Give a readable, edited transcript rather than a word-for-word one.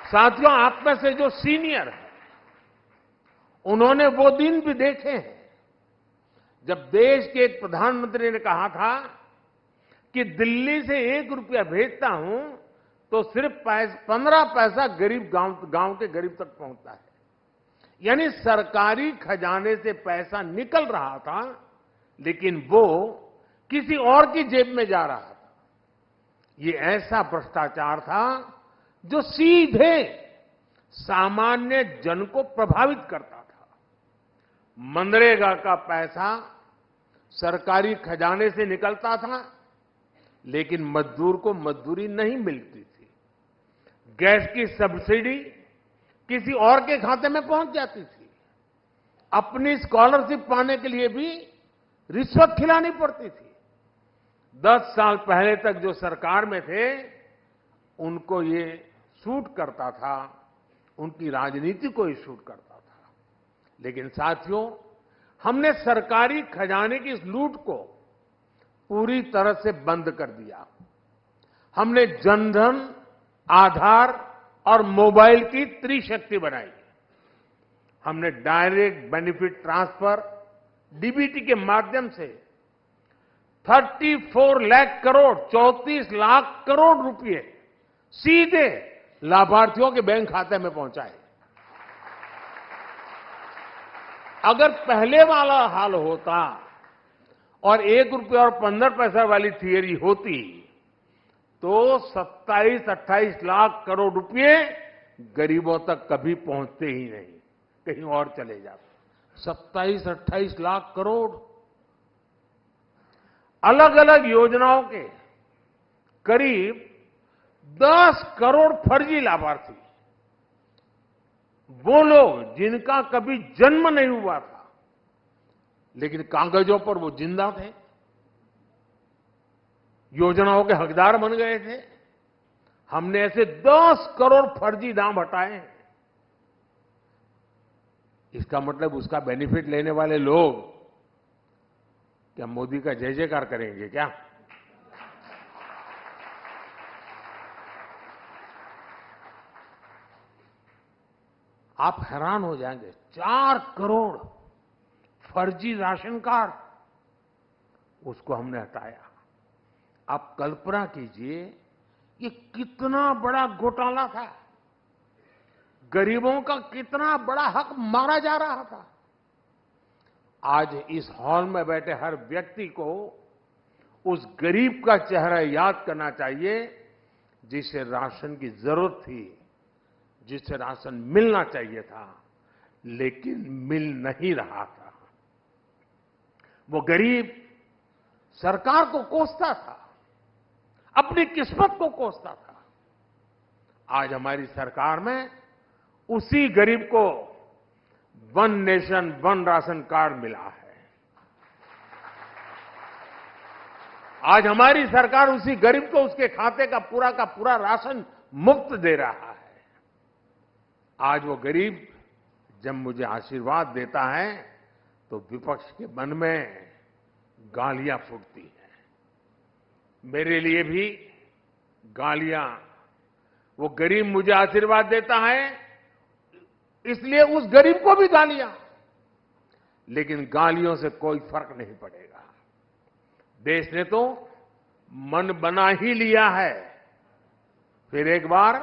साथियों, आप में से जो सीनियर हैं, उन्होंने वो दिन भी देखे हैं जब देश के एक प्रधानमंत्री ने कहा था कि दिल्ली से 1 रुपया भेजता हूं तो सिर्फ 15 पैसा गरीब गांव के गरीब तक पहुंचता है। यानी सरकारी खजाने से पैसा निकल रहा था, लेकिन वो किसी और की जेब में जा रहा था। ये ऐसा भ्रष्टाचार था जो सीधे सामान्य जन को प्रभावित करता था। मनरेगा का पैसा सरकारी खजाने से निकलता था, लेकिन मजदूर को मजदूरी नहीं मिलती थी। गैस की सब्सिडी किसी और के खाते में पहुंच जाती थी। अपनी स्कॉलरशिप पाने के लिए भी रिश्वत खिलानी पड़ती थी। 10 साल पहले तक जो सरकार में थे, उनको ये सूट करता था, उनकी राजनीति को ये सूट करता था। लेकिन साथियों, हमने सरकारी खजाने की इस लूट को पूरी तरह से बंद कर दिया। हमने जनधन, आधार और मोबाइल की त्रिशक्ति बनाई। हमने डायरेक्ट बेनिफिट ट्रांसफर डीबीटी के माध्यम से 34 लाख करोड़ 34 लाख करोड़ रुपए सीधे लाभार्थियों के बैंक खाते में पहुंचाए। अगर पहले वाला हाल होता और 1 रुपया और 15 पैसा वाली थियरी होती तो 27-28 लाख करोड़ रुपए गरीबों तक कभी पहुंचते ही नहीं, कहीं और चले जाते। 27-28 लाख करोड़ अलग अलग योजनाओं के करीब 10 करोड़ फर्जी लाभार्थी, वो लोग जिनका कभी जन्म नहीं हुआ था, लेकिन कागजों पर वो जिंदा थे, योजनाओं के हकदार बन गए थे। हमने ऐसे 10 करोड़ फर्जी नाम हटाए हैं। इसका मतलब उसका बेनिफिट लेने वाले लोग क्या मोदी का जय जयकार करेंगे क्या? आप हैरान हो जाएंगे, 4 करोड़ फर्जी राशन कार्ड, उसको हमने हटाया। आप कल्पना कीजिए, ये कितना बड़ा घोटाला था, गरीबों का कितना बड़ा हक मारा जा रहा था। आज इस हॉल में बैठे हर व्यक्ति को उस गरीब का चेहरा याद करना चाहिए जिसे राशन की जरूरत थी, जिसे राशन मिलना चाहिए था, लेकिन मिल नहीं रहा था। वो गरीब सरकार को कोसता था, अपनी किस्मत को कोसता था। आज हमारी सरकार में उसी गरीब को 1 नेशन 1 राशन कार्ड मिला है। आज हमारी सरकार उसी गरीब को उसके खाते का पूरा राशन मुफ्त दे रहा है। आज वो गरीब जब मुझे आशीर्वाद देता है तो विपक्ष के मन में गालियां फूटती हैं। मेरे लिए भी गालियां, वो गरीब मुझे आशीर्वाद देता है इसलिए उस गरीब को भी गालियां, लेकिन गालियों से कोई फर्क नहीं पड़ेगा। देश ने तो मन बना ही लिया है। फिर एक बार